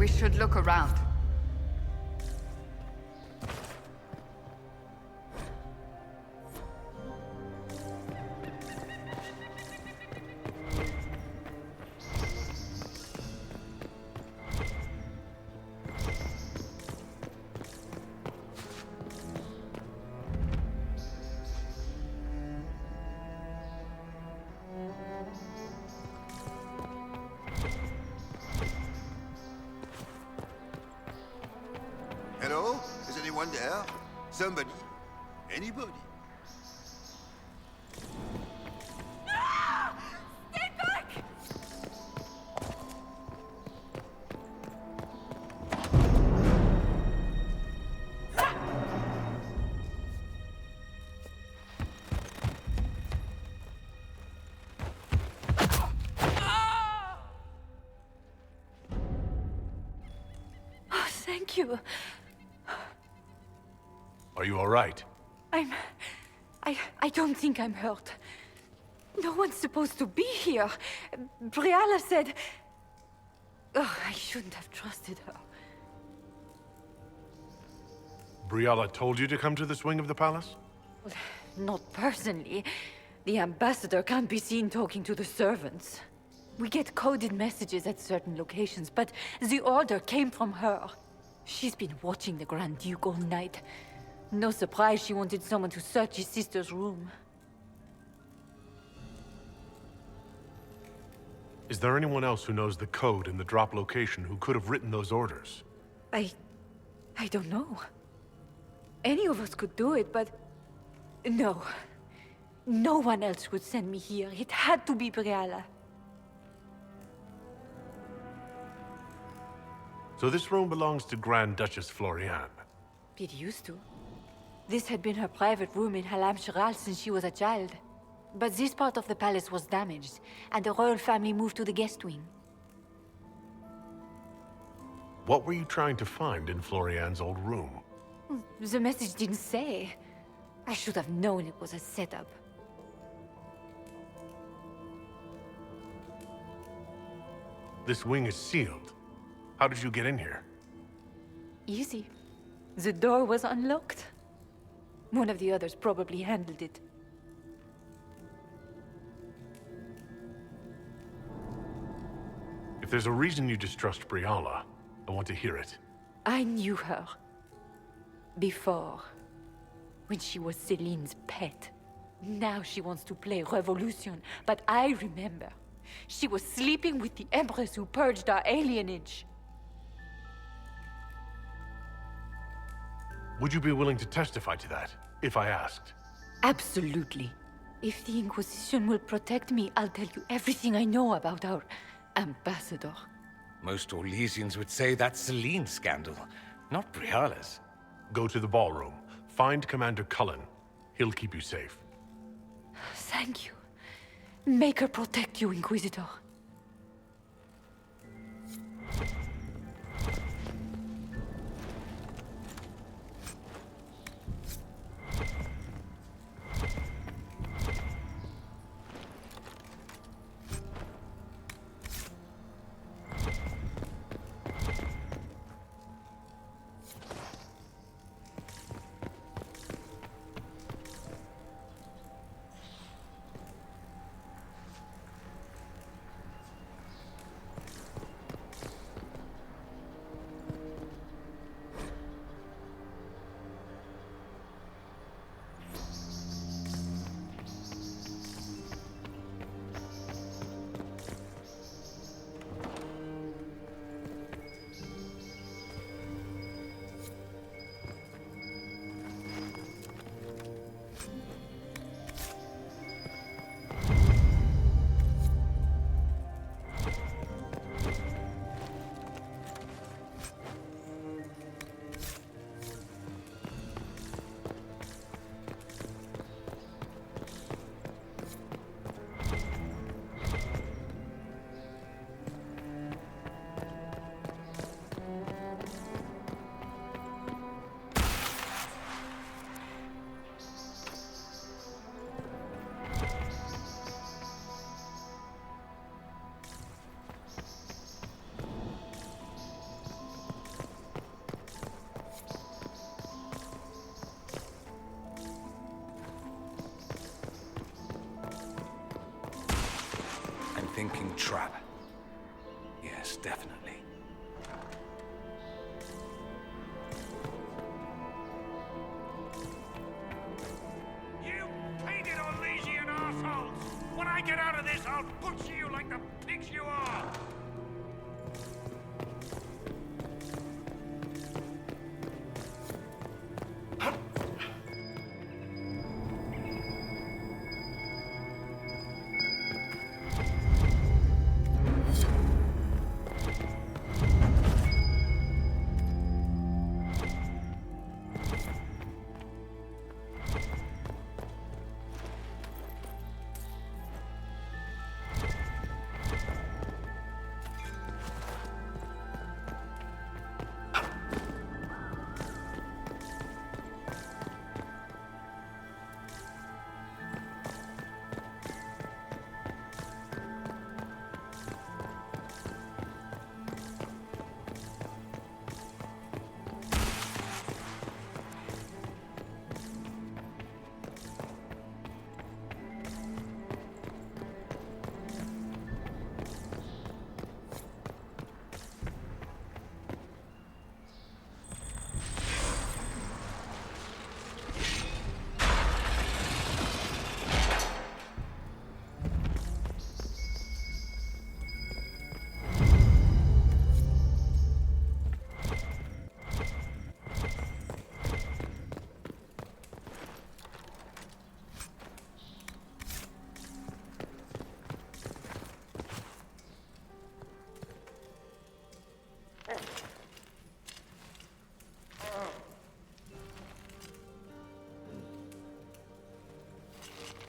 We should look around. Hello? Is anyone there? Somebody? Anybody? Stay back! Oh, thank you. Are you all right? I don't think I'm hurt. No one's supposed to be here. Briala said... Oh, I shouldn't have trusted her. Briala told you to come to this wing of the palace? Well, not personally. The ambassador can't be seen talking to the servants. We get coded messages at certain locations, but the order came from her. She's been watching the Grand Duke all night. No surprise she wanted someone to search his sister's room. Is there anyone else who knows the code and the drop location who could have written those orders? I don't know. Any of us could do it, but... No. No one else would send me here. It had to be Briala. So this room belongs to Grand Duchess Floriane. It used to. This had been her private room in Halam Shiral since she was a child. But this part of the palace was damaged, and the royal family moved to the guest wing. What were you trying to find in Floriane's old room? The message didn't say. I should have known it was a setup. This wing is sealed. How did you get in here? Easy. The door was unlocked. One of the others probably handled it. If there's a reason you distrust Briala, I want to hear it. I knew her. Before. When she was Celine's pet. Now she wants to play Revolution, but I remember. She was sleeping with the Empress who purged our alienage. Would you be willing to testify to that, if I asked? Absolutely. If the Inquisition will protect me, I'll tell you everything I know about our ambassador. Most Orlesians would say that's Celine's scandal, not Briala's. Go to the ballroom. Find Commander Cullen. He'll keep you safe. Thank you. Make her protect you, Inquisitor. trap. Yes, definitely. You painted Orlesian assholes! When I get out of this, I'll butcher you like the pigs you are!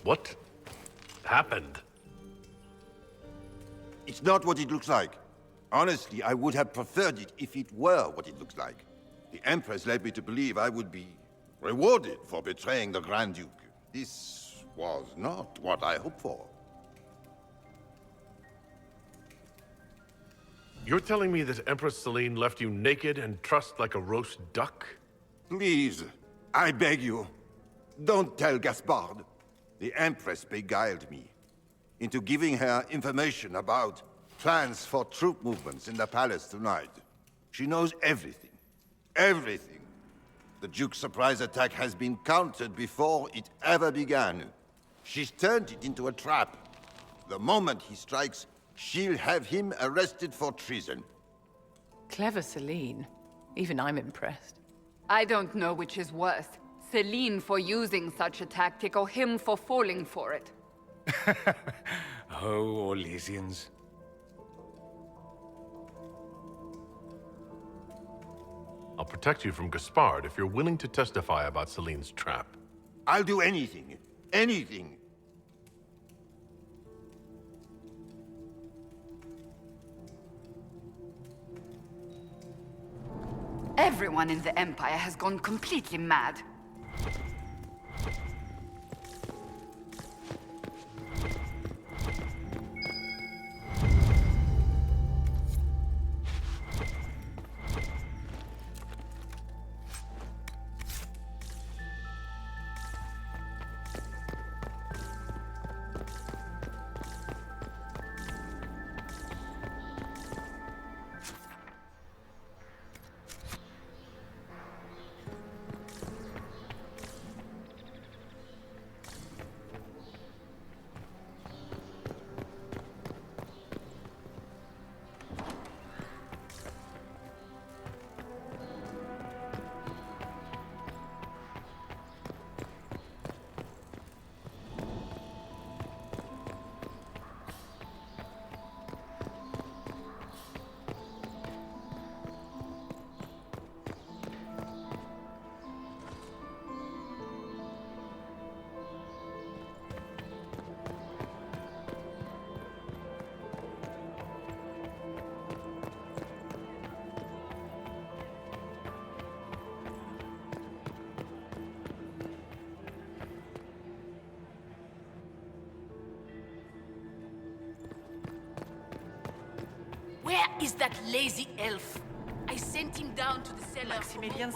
What happened? It's not what it looks like. Honestly, I would have preferred it if it were what it looks like. The Empress led me to believe I would be rewarded for betraying the Grand Duke. This was not what I hoped for. You're telling me that Empress Celine left you naked and trussed like a roast duck? Please, I beg you, don't tell Gaspard. The Empress beguiled me into giving her information about plans for troop movements in the palace tonight. She knows everything. Everything. The Duke's surprise attack has been countered before it ever began. She's turned it into a trap. The moment he strikes, she'll have him arrested for treason. Clever Celine. Even I'm impressed. I don't know which is worse. Celine for using such a tactic, or him for falling for it. Oh, Orlesians. I'll protect you from Gaspard if you're willing to testify about Celine's trap. I'll do anything. Anything. Everyone in the Empire has gone completely mad. Where is that lazy elf? I sent him down to the cellar for more wine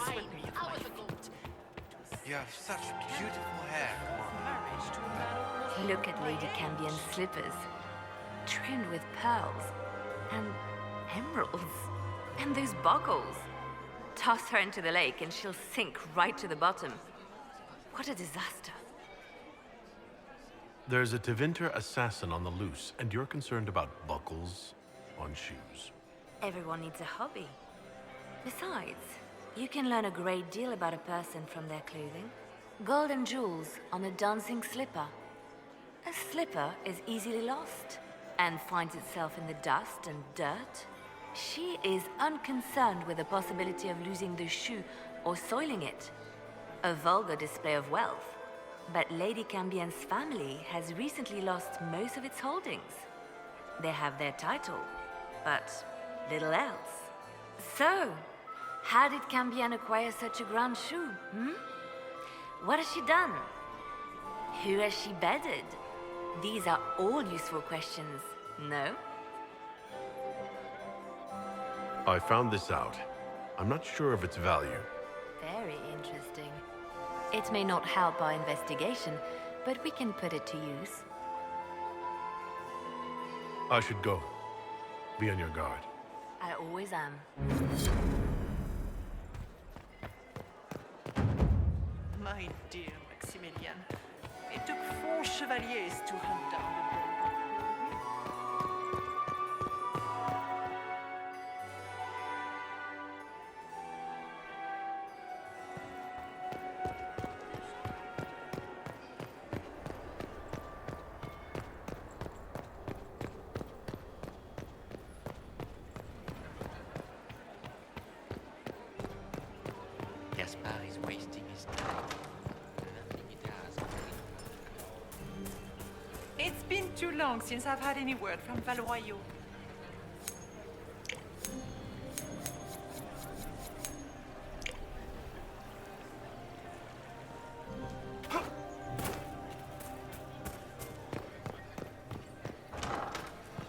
hours ago. You have such beautiful hair. Look at Lady Cambion's slippers. trimmed with pearls and emeralds. And those buckles. Toss her into the lake and she'll sink right to the bottom. What a disaster. There's a Tevinter assassin on the loose, and you're concerned about buckles on shoes. Everyone needs a hobby. Besides, you can learn a great deal about a person from their clothing. Gold and jewels on a dancing slipper. A slipper is easily lost and finds itself in the dust and dirt. She is unconcerned with the possibility of losing the shoe or soiling it. A vulgar display of wealth. But Lady Cambien's family has recently lost most of its holdings. They have their title, but little else. So, how did Cambien acquire such a grand shoe, What has she done? Who has she bedded? These are all useful questions, no? I found this out. I'm not sure of its value. Very interesting. It may not help our investigation, but we can put it to use. I should go. Be on your guard. I always am. My dear Maximilian, it took 4 chevaliers to hunt down the Gaspar is wasting his time. Nothing he does. It's been too long since I've had any word from Valoyo.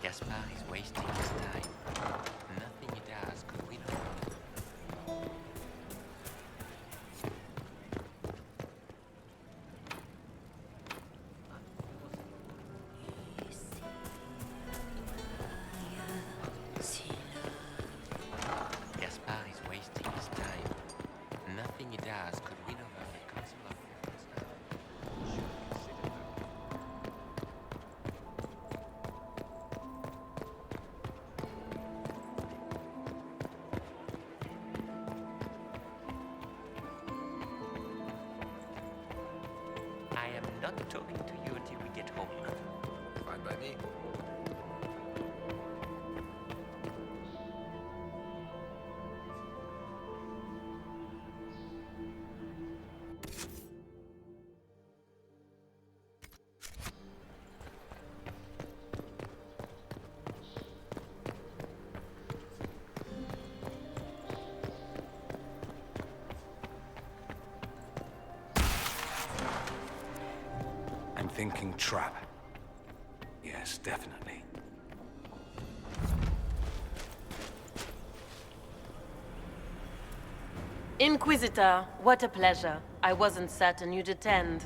Gaspar is wasting his time. Nothing he does could win over him. Gaspar is wasting his time. Nothing he does could win over the Council of I am not talking to you until we get home. Fine by me. I'm thinking trap. Yes, definitely. Inquisitor, what a pleasure. I wasn't certain you'd attend.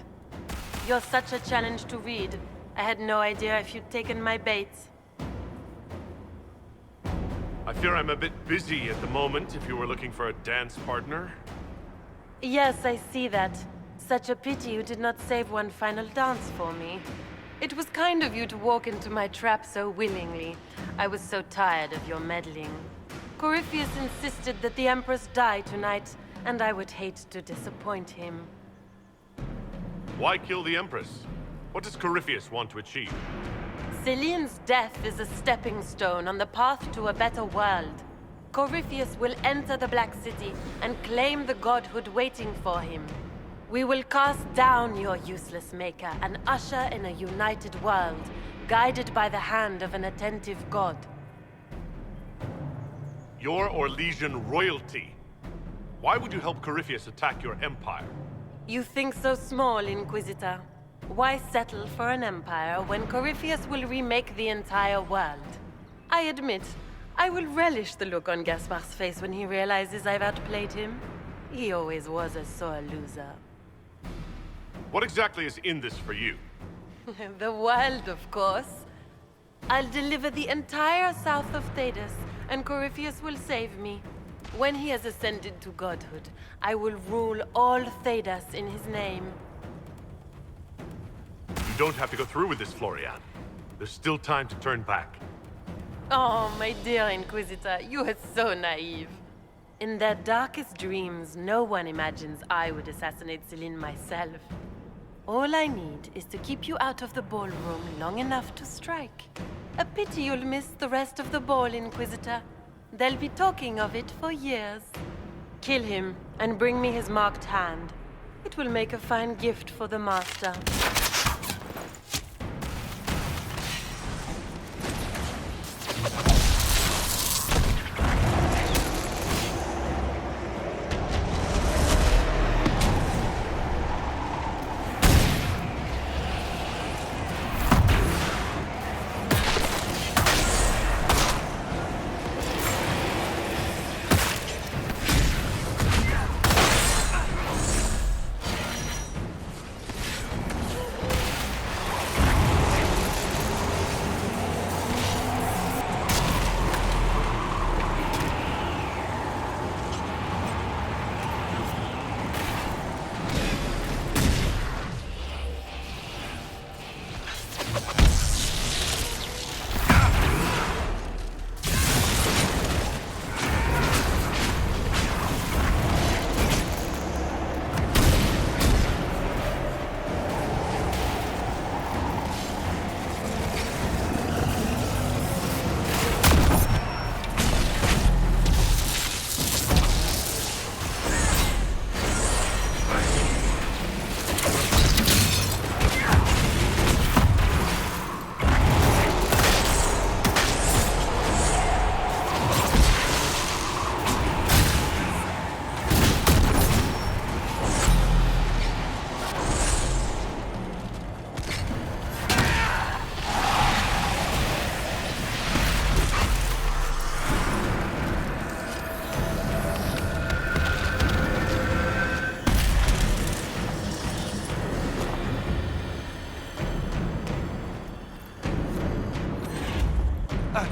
You're such a challenge to read. I had no idea if you'd taken my bait. I fear I'm a bit busy at the moment if you were looking for a dance partner. Yes, I see that. Such a pity you did not save one final dance for me. It was kind of you to walk into my trap so willingly. I was so tired of your meddling. Corypheus insisted that the Empress die tonight, and I would hate to disappoint him. Why kill the Empress? What does Corypheus want to achieve? Celine's death is a stepping stone on the path to a better world. Corypheus will enter the Black City and claim the godhood waiting for him. We will cast down your useless maker and usher in a united world, guided by the hand of an attentive god. Your Orlesian royalty. Why would you help Corypheus attack your empire? You think so small, Inquisitor. Why settle for an empire when Corypheus will remake the entire world? I admit, I will relish the look on Gaspar's face when he realizes I've outplayed him. He always was a sore loser. What exactly is in this for you? The world, of course. I'll deliver the entire south of Thedas, and Corypheus will save me. When he has ascended to godhood, I will rule all Thedas in his name. You don't have to go through with this, Florian. There's still time to turn back. Oh, my dear Inquisitor, you are so naive. In their darkest dreams, no one imagines I would assassinate Celine myself. All I need is to keep you out of the ballroom long enough to strike. A pity you'll miss the rest of the ball, Inquisitor. They'll be talking of it for years. Kill him and bring me his marked hand. It will make a fine gift for the Master.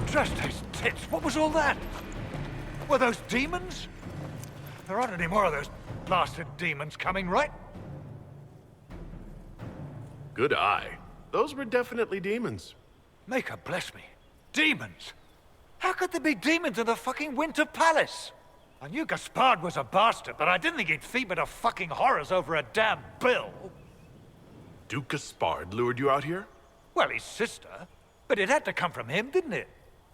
Trust those tits. What was all that? Were those demons? There aren't any more of those blasted demons coming, right? Good eye. Those were definitely demons. Maker bless me. Demons? How could there be demons in the fucking Winter Palace? I knew Gaspard was a bastard, but I didn't think he'd feed to fucking horrors over a damn bill. Duke Gaspard lured you out here? Well, his sister. But it had to come from him, didn't it?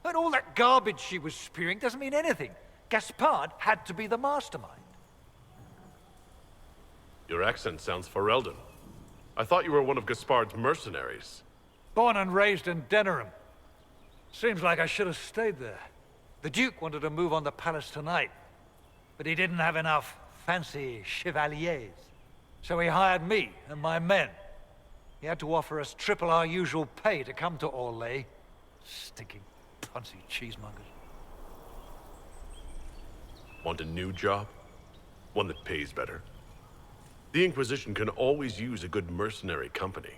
And all that garbage she was spewing doesn't mean anything. Gaspard had to be the mastermind. Your accent sounds Ferelden. I thought you were one of Gaspard's mercenaries. Born and raised in Denerim. Seems like I should have stayed there. The Duke wanted to move on the palace tonight, but he didn't have enough fancy chevaliers. So he hired me and my men. He had to offer us triple our usual pay to come to Orlais. Stinking punsy cheesemongers. Want a new job? One that pays better? The Inquisition can always use a good mercenary company.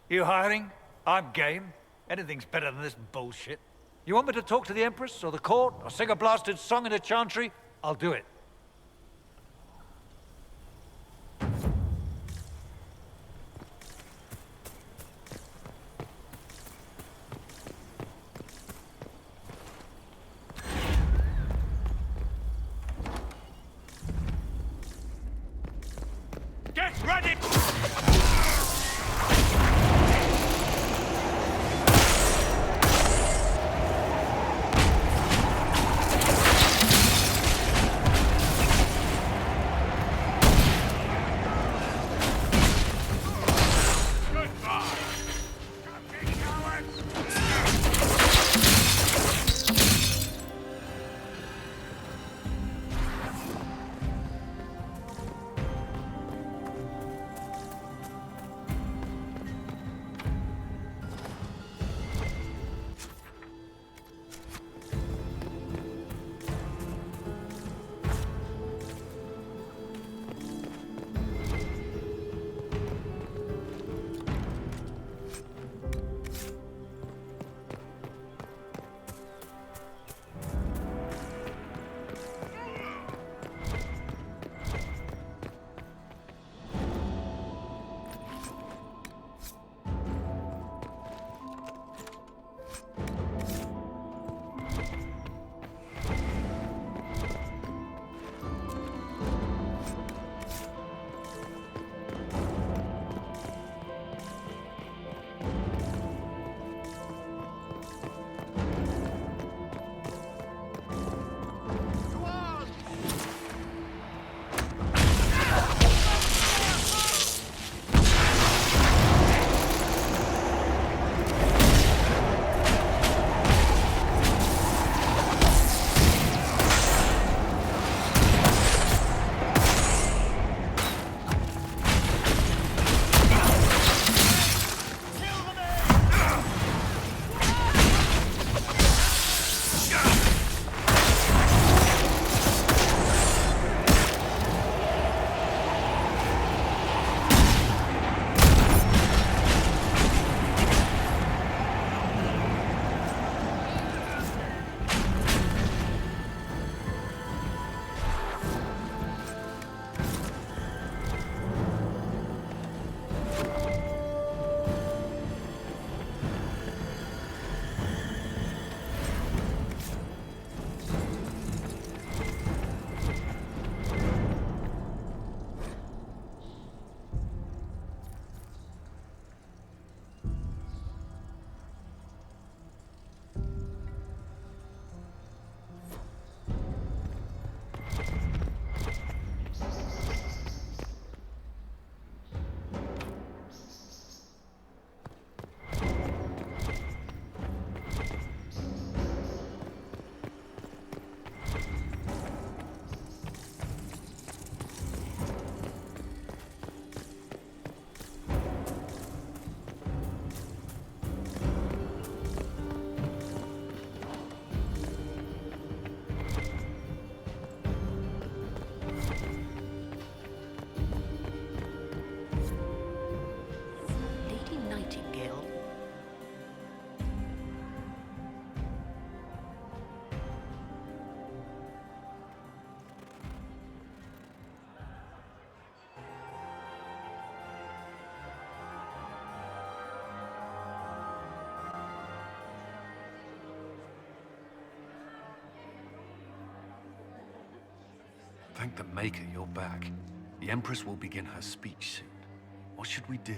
You hiring? I'm game. Anything's better than this bullshit. You want me to talk to the Empress or the court or sing a blasted song in a chantry? I'll do it. Get ready! Thank the Maker you're back. The Empress will begin her speech soon. What should we do?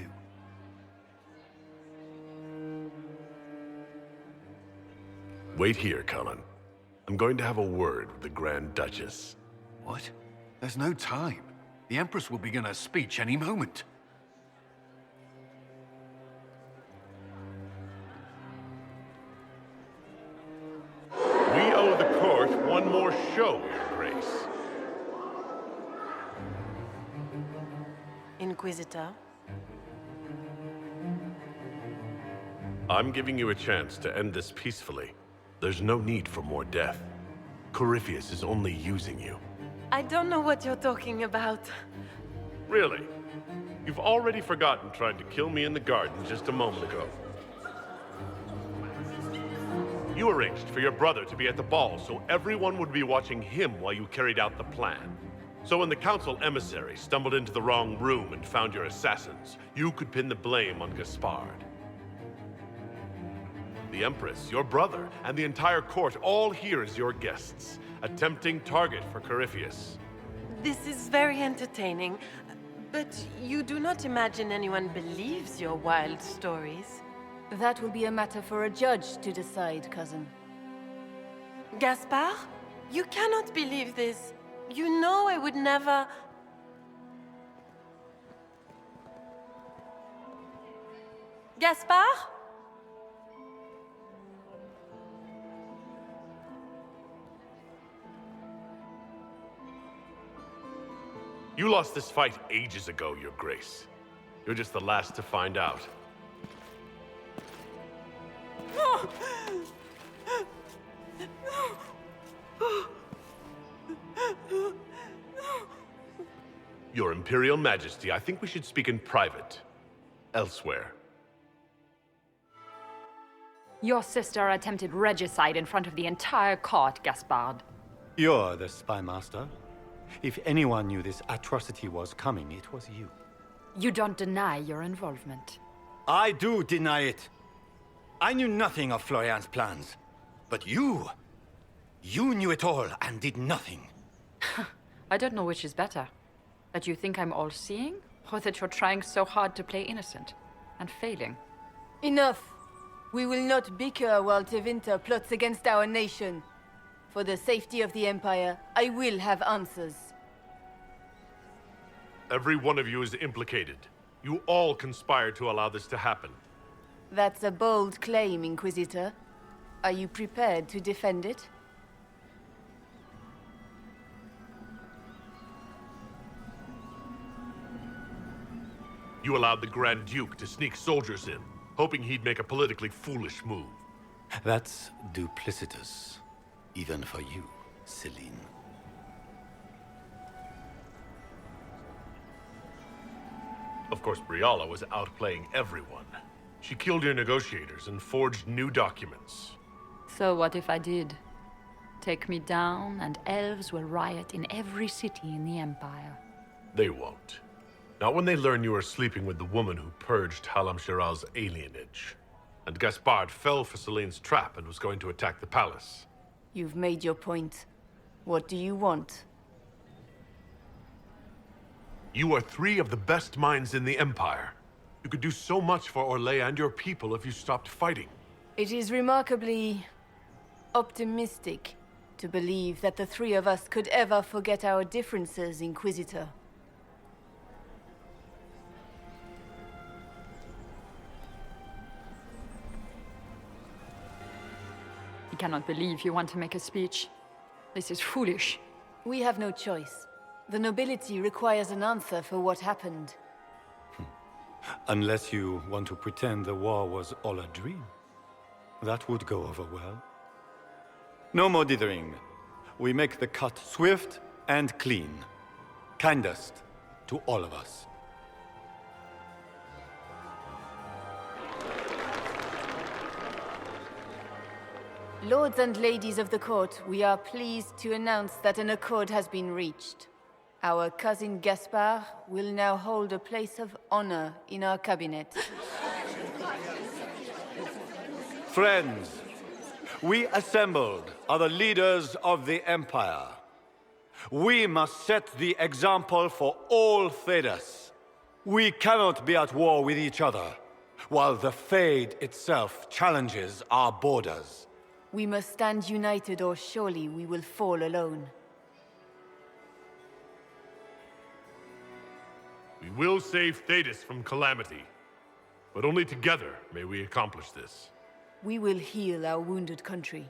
Wait here, Cullen. I'm going to have a word with the Grand Duchess. What? There's no time. The Empress will begin her speech any moment. We owe the court one more show, Your Grace. Inquisitor. I'm giving you a chance to end this peacefully. There's no need for more death. Corypheus is only using you. I don't know what you're talking about. Really? You've already forgotten trying to kill me in the garden just a moment ago. You arranged for your brother to be at the ball so everyone would be watching him while you carried out the plan. So when the council emissary stumbled into the wrong room and found your assassins, you could pin the blame on Gaspard. The Empress, your brother, and the entire court all here as your guests. A tempting target for Corypheus. This is very entertaining, but you do not imagine anyone believes your wild stories. That will be a matter for a judge to decide, cousin. Gaspard? You cannot believe this. You know I would never... Gaspard? You lost this fight ages ago, Your Grace. You're just the last to find out. No! Your Imperial Majesty, I think we should speak in private. Elsewhere. Your sister attempted regicide in front of the entire court, Gaspard. You're the spy master. If anyone knew this atrocity was coming, it was you. You don't deny your involvement. I do deny it. I knew nothing of Florian's plans. But you knew it all and did nothing. I don't know which is better. That you think I'm all-seeing, or that you're trying so hard to play innocent and failing. Enough. We will not bicker while Tevinter plots against our nation. For the safety of the Empire, I will have answers. Every one of you is implicated. You all conspired to allow this to happen. That's a bold claim, Inquisitor. Are you prepared to defend it? You allowed the Grand Duke to sneak soldiers in, hoping he'd make a politically foolish move. That's duplicitous. Even for you, Celine. Of course, Briala was outplaying everyone. She killed your negotiators and forged new documents. So what if I did? Take me down, and elves will riot in every city in the Empire. They won't. Not when they learn you are sleeping with the woman who purged Halam Shiral's alienage. And Gaspard fell for Celine's trap and was going to attack the palace. You've made your point. What do you want? You are three of the best minds in the Empire. You could do so much for Orlais and your people if you stopped fighting. It is remarkably optimistic to believe that the three of us could ever forget our differences, Inquisitor. I cannot believe you want to make a speech. This is foolish. We have no choice. The nobility requires an answer for what happened. Unless you want to pretend the war was all a dream. That would go over well. No more dithering. We make the cut swift and clean. Kindest to all of us. Lords and ladies of the court, we are pleased to announce that an accord has been reached. Our cousin Gaspard will now hold a place of honor in our cabinet. Friends, we assembled are the leaders of the Empire. We must set the example for all Thedas. We cannot be at war with each other, while the Fade itself challenges our borders. We must stand united, or surely we will fall alone. We will save Thedas from calamity. But only together may we accomplish this. We will heal our wounded country.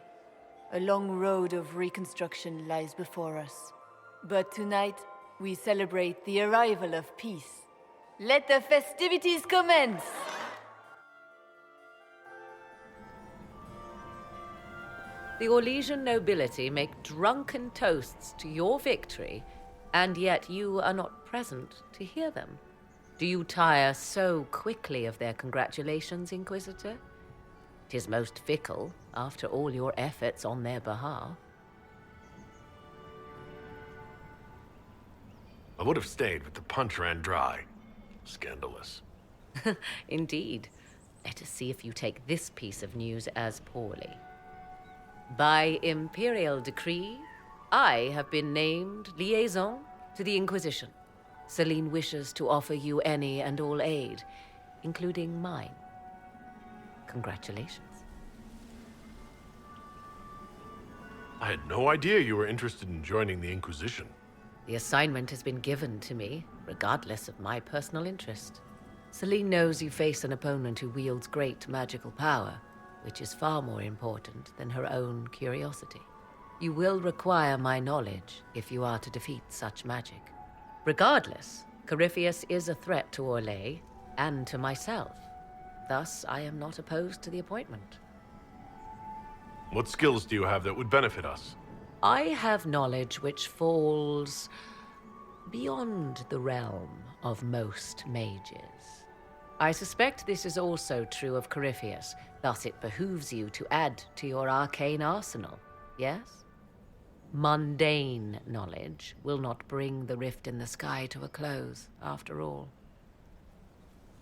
A long road of reconstruction lies before us. But tonight, we celebrate the arrival of peace. Let the festivities commence! The Orlesian nobility make drunken toasts to your victory, and yet you are not present to hear them. Do you tire so quickly of their congratulations, Inquisitor? 'Tis most fickle, after all your efforts on their behalf. I would have stayed, but the punch ran dry. Scandalous. Indeed. Let us see if you take this piece of news as poorly. By imperial decree, I have been named liaison to the Inquisition. Celine wishes to offer you any and all aid, including mine. Congratulations. I had no idea you were interested in joining the Inquisition. The assignment has been given to me, regardless of my personal interest. Celine knows you face an opponent who wields great magical power, which is far more important than her own curiosity. You will require my knowledge if you are to defeat such magic. Regardless, Corypheus is a threat to Orlais and to myself. Thus, I am not opposed to the appointment. What skills do you have that would benefit us? I have knowledge which falls beyond the realm of most mages. I suspect this is also true of Corypheus, thus it behooves you to add to your arcane arsenal, yes? Mundane knowledge will not bring the rift in the sky to a close, after all.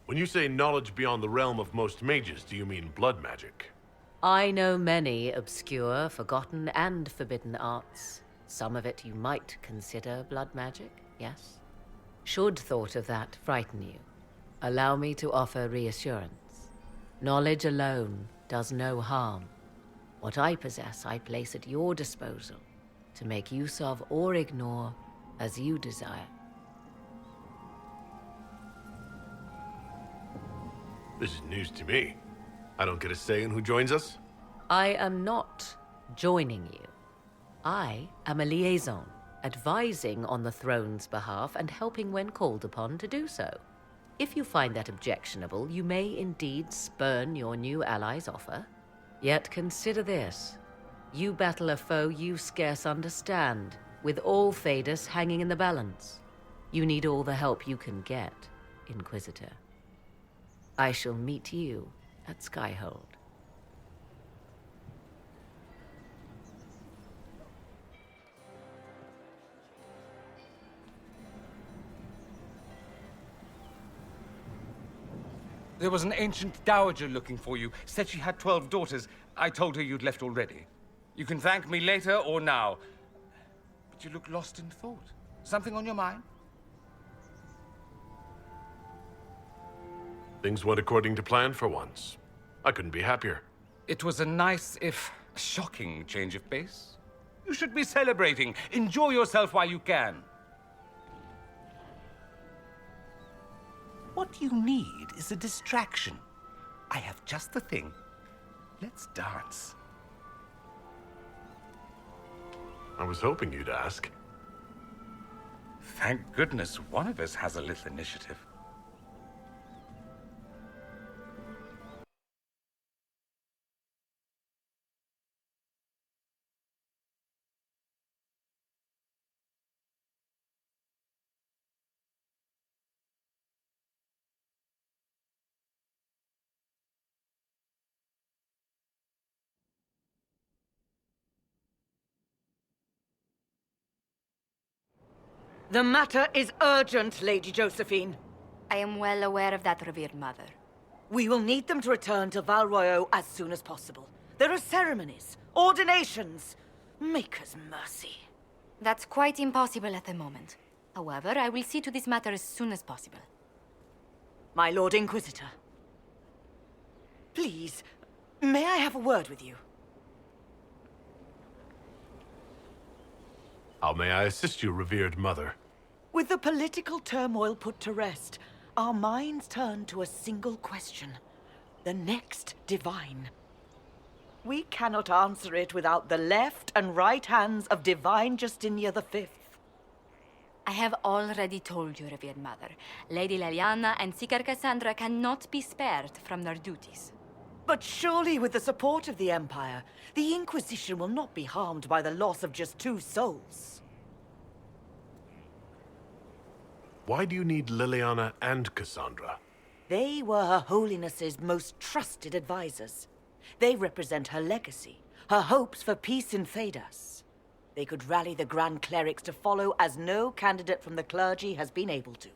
When you say knowledge beyond the realm of most mages, do you mean blood magic? I know many obscure, forgotten, and forbidden arts. Some of it you might consider blood magic, yes? Should thought of that frighten you, allow me to offer reassurance. Knowledge alone does no harm. What I possess, I place at your disposal to make use of or ignore as you desire. This is news to me. I don't get a say in who joins us? I am not joining you. I am a liaison, advising on the throne's behalf and helping when called upon to do so. If you find that objectionable, you may indeed spurn your new ally's offer. Yet consider this. You battle a foe you scarce understand, with all Thedas hanging in the balance. You need all the help you can get, Inquisitor. I shall meet you at Skyhold. There was an ancient dowager looking for you. Said she had 12 daughters. I told her you'd left already. You can thank me later or now. But you look lost in thought. Something on your mind? Things went according to plan for once. I couldn't be happier. It was a nice, if shocking, change of pace. You should be celebrating. Enjoy yourself while you can. What you need is a distraction. I have just the thing. Let's dance. I was hoping you'd ask. Thank goodness one of us has a little initiative. The matter is urgent, Lady Josephine. I am well aware of that, revered mother. We will need them to return to Val Royeaux as soon as possible. There are ceremonies, ordinations. Maker's mercy. That's quite impossible at the moment. However, I will see to this matter as soon as possible. My Lord Inquisitor. Please, may I have a word with you? How may I assist you, revered mother? With the political turmoil put to rest, our minds turn to a single question. The next divine. We cannot answer it without the left and right hands of Divine Justinia V. I have already told you, revered mother. Lady Leliana and Seeker Cassandra cannot be spared from their duties. But surely with the support of the Empire, the Inquisition will not be harmed by the loss of just 2 souls. Why do you need Liliana and Cassandra? They were Her Holiness's most trusted advisors. They represent her legacy, her hopes for peace in Phaedas. They could rally the Grand Clerics to follow as no candidate from the clergy has been able to.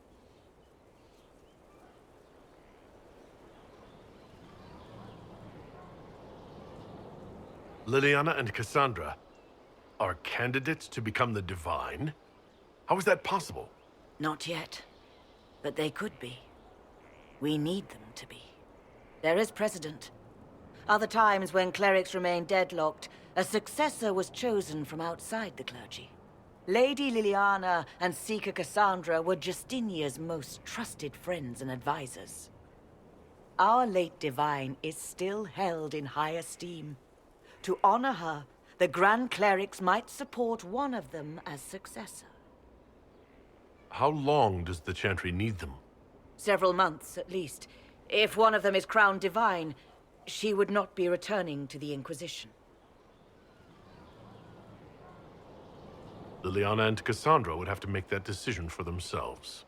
Liliana and Cassandra are candidates to become the Divine? How is that possible? Not yet, but they could be. We need them to be. There is precedent. Other times when clerics remained deadlocked, a successor was chosen from outside the clergy. Lady Liliana and Seeker Cassandra were Justinia's most trusted friends and advisors. Our late Divine is still held in high esteem. To honor her, the Grand Clerics might support one of them as successor. How long does the Chantry need them? Several months, at least. If one of them is crowned Divine, she would not be returning to the Inquisition. Liliana and Cassandra would have to make that decision for themselves.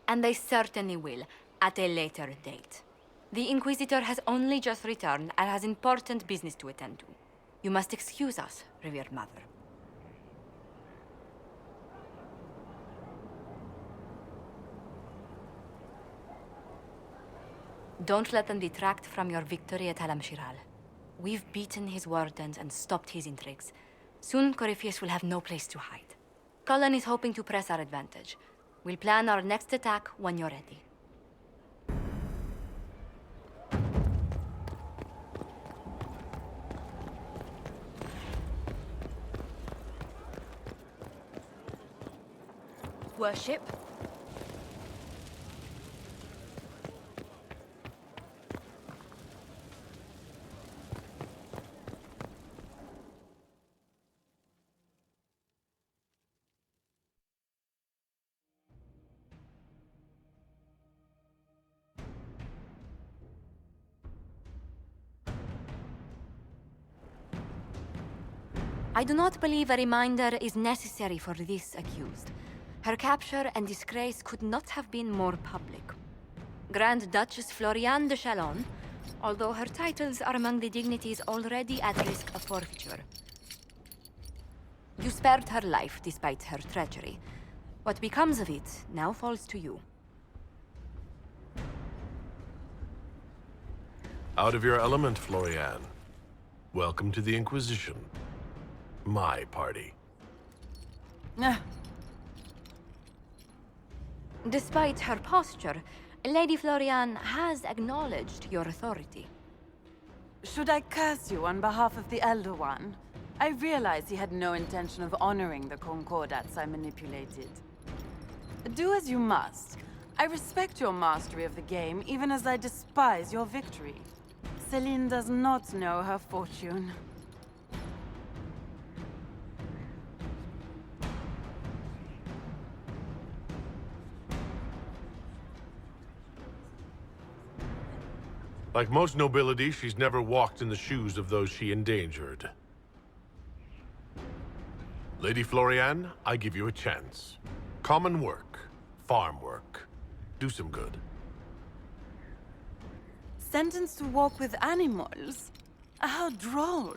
And they certainly will, at a later date. The Inquisitor has only just returned and has important business to attend to. You must excuse us, revered mother. Don't let them detract from your victory at Alam-Shiral. We've beaten his wardens and stopped his intrigues. Soon, Corypheus will have no place to hide. Cullen is hoping to press our advantage. We'll plan our next attack when you're ready. Worship. I do not believe a reminder is necessary for this accused. Her capture and disgrace could not have been more public. Grand Duchess Floriane de Chalon, although her titles are among the dignities already at risk of forfeiture. You spared her life despite her treachery. What becomes of it now falls to you. Out of your element, Floriane. Welcome to the Inquisition. My party. Despite her posture, Lady Floriane has acknowledged your authority. Should I curse you on behalf of the Elder One? I realize he had no intention of honoring the concordats I manipulated. Do as you must. I respect your mastery of the game, even as I despise your victory. Celine does not know her fortune. Like most nobility, she's never walked in the shoes of those she endangered. Lady Floriane, I give you a chance. Common work, farm work. Do some good. Sentenced to walk with animals? How droll.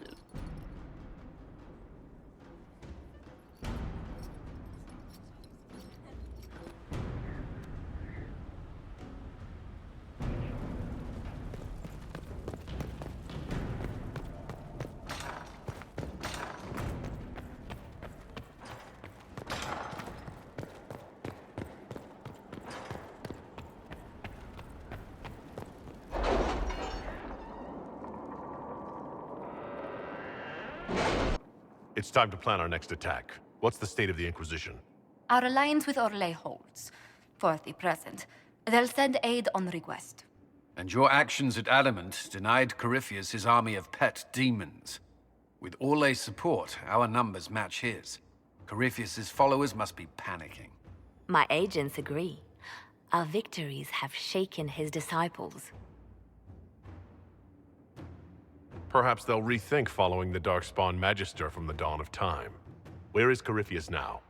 It's time to plan our next attack. What's the state of the Inquisition? Our alliance with Orlais holds. For the present. They'll send aid on request. And your actions at Adamant denied Corypheus his army of pet demons. With Orlais' support, our numbers match his. Corypheus' followers must be panicking. My agents agree. Our victories have shaken his disciples. Perhaps they'll rethink following the Darkspawn Magister from the dawn of time. Where is Corypheus now?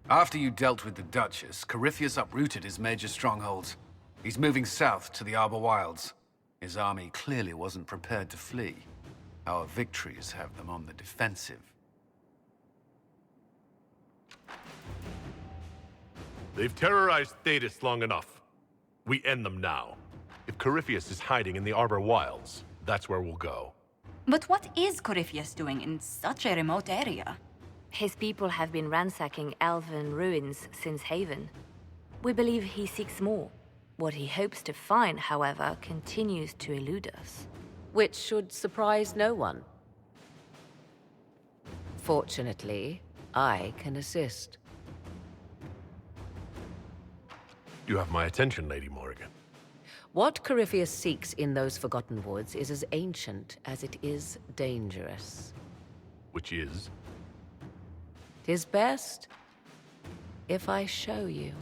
After you dealt with the Duchess, Corypheus uprooted his major strongholds. He's moving south to the Arbor Wilds. His army clearly wasn't prepared to flee. Our victories have them on the defensive. They've terrorized Thetis long enough. We end them now. If Corypheus is hiding in the Arbor Wilds, that's where we'll go. But what is Corypheus doing in such a remote area? His people have been ransacking elven ruins since Haven. We believe he seeks more. What he hopes to find, however, continues to elude us. Which should surprise no one. Fortunately, I can assist. You have my attention, Lady Morrigan. What Corypheus seeks in those Forgotten Woods is as ancient as it is dangerous. Which is? 'Tis best if I show you.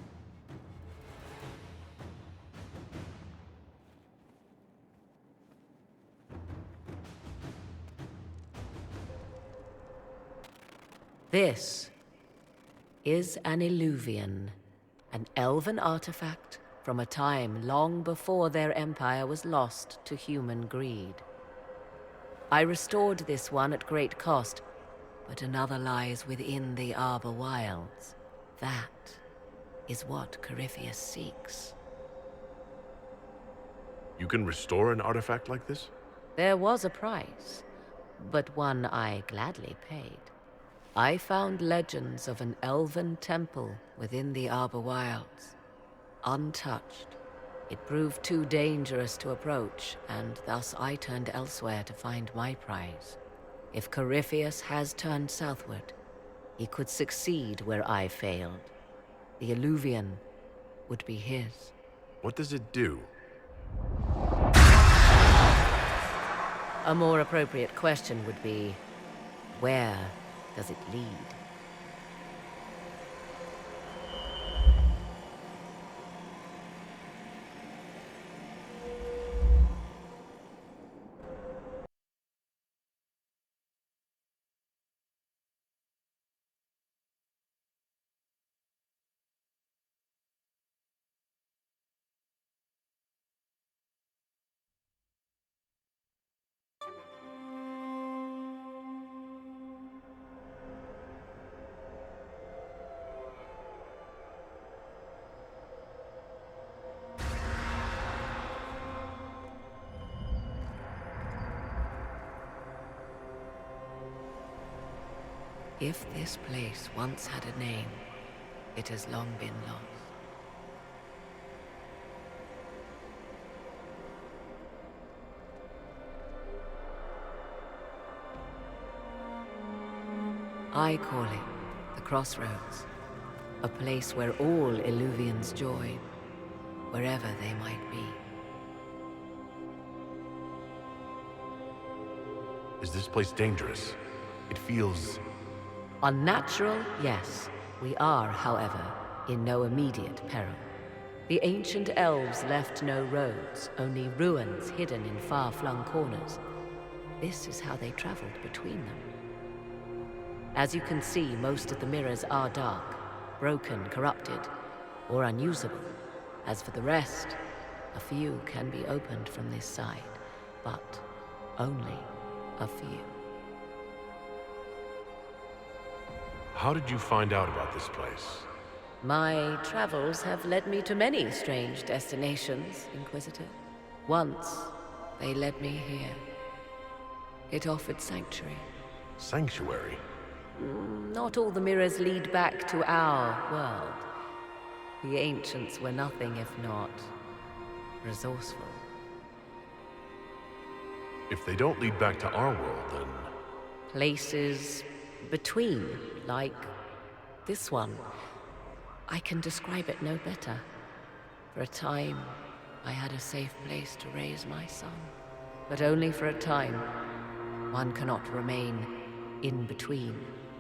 This is an Illuvian, an elven artifact from a time long before their empire was lost to human greed. I restored this one at great cost, but another lies within the Arbor Wilds. That is what Corypheus seeks. You can restore an artifact like this? There was a price, but one I gladly paid. I found legends of an elven temple within the Arbor Wilds. Untouched. It proved too dangerous to approach, and thus I turned elsewhere to find my prize. If Corypheus has turned southward, he could succeed where I failed. The Illuvian would be his. What does it do? A more appropriate question would be, where does it lead? If this place once had a name, it has long been lost. I call it the Crossroads, a place where all Illuvians join, wherever they might be. Is this place dangerous? It feels... Unnatural, yes. We are, however, in no immediate peril. The ancient elves left no roads, only ruins hidden in far-flung corners. This is how they traveled between them. As you can see, most of the mirrors are dark, broken, corrupted, or unusable. As for the rest, a few can be opened from this side, but only a few. How did you find out about this place? My travels have led me to many strange destinations, Inquisitor. Once, they led me here. It offered sanctuary. Sanctuary? Not all the mirrors lead back to our world. The ancients were nothing if not resourceful. If they don't lead back to our world, then... Places between, like this one. I can describe it no better. For a time, I had a safe place to raise my son. But only for a time. One cannot remain in between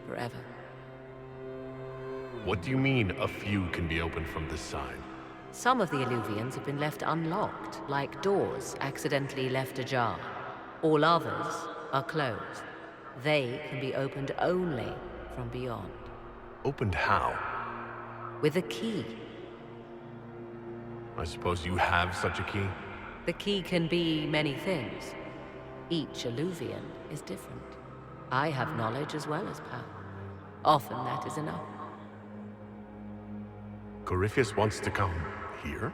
forever. What do you mean, a few can be opened from this side? Some of the Illuvians have been left unlocked, like doors accidentally left ajar. All others are closed. They can be opened only from beyond. Opened how? With a key. I suppose you have such a key? The key can be many things. Each Illuvian is different. I have knowledge as well as power. Often that is enough. Corypheus wants to come here?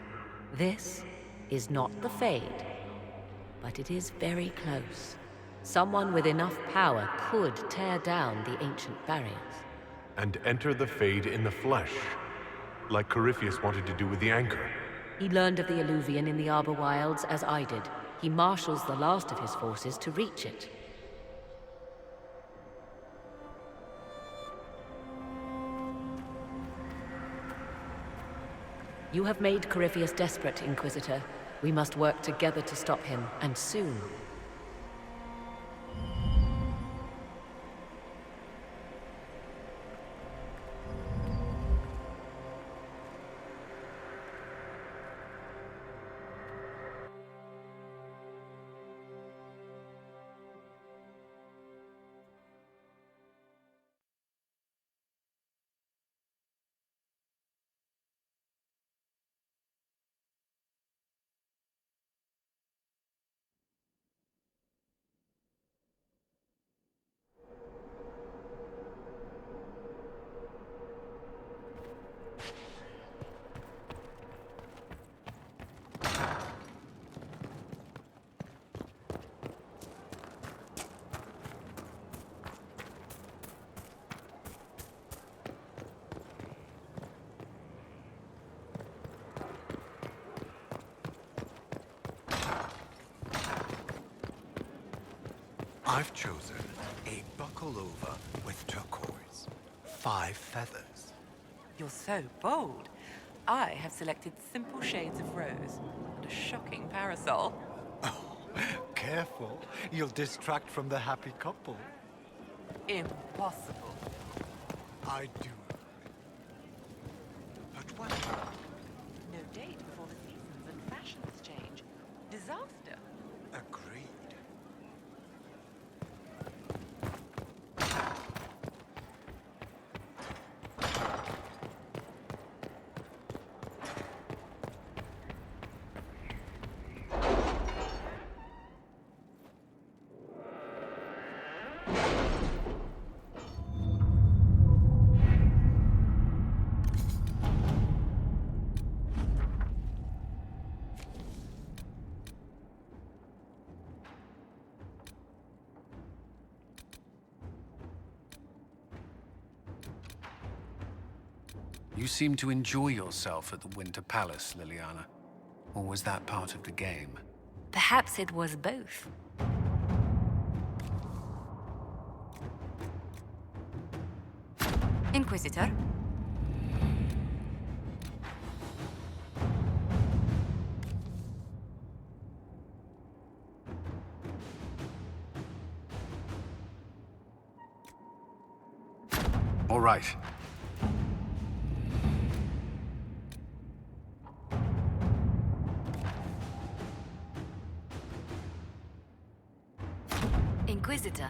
This is not the Fade, but it is very close. Someone with enough power could tear down the ancient barriers. And enter the Fade in the flesh, like Corypheus wanted to do with the Anchor. He learned of the Illuvian in the Arbor Wilds as I did. He marshals the last of his forces to reach it. You have made Corypheus desperate, Inquisitor. We must work together to stop him, and soon. I've chosen a buckle over with turquoise. 5 feathers. You're so bold. I have selected simple shades of rose and a shocking parasol. Oh, careful. You'll distract from the happy couple. Impossible. I do. But what? No date before the seasons and fashions change. Disaster. Agreed. You seem to enjoy yourself at the Winter Palace, Liliana. Or was that part of the game? Perhaps it was both. Inquisitor? All right. Inquisitor,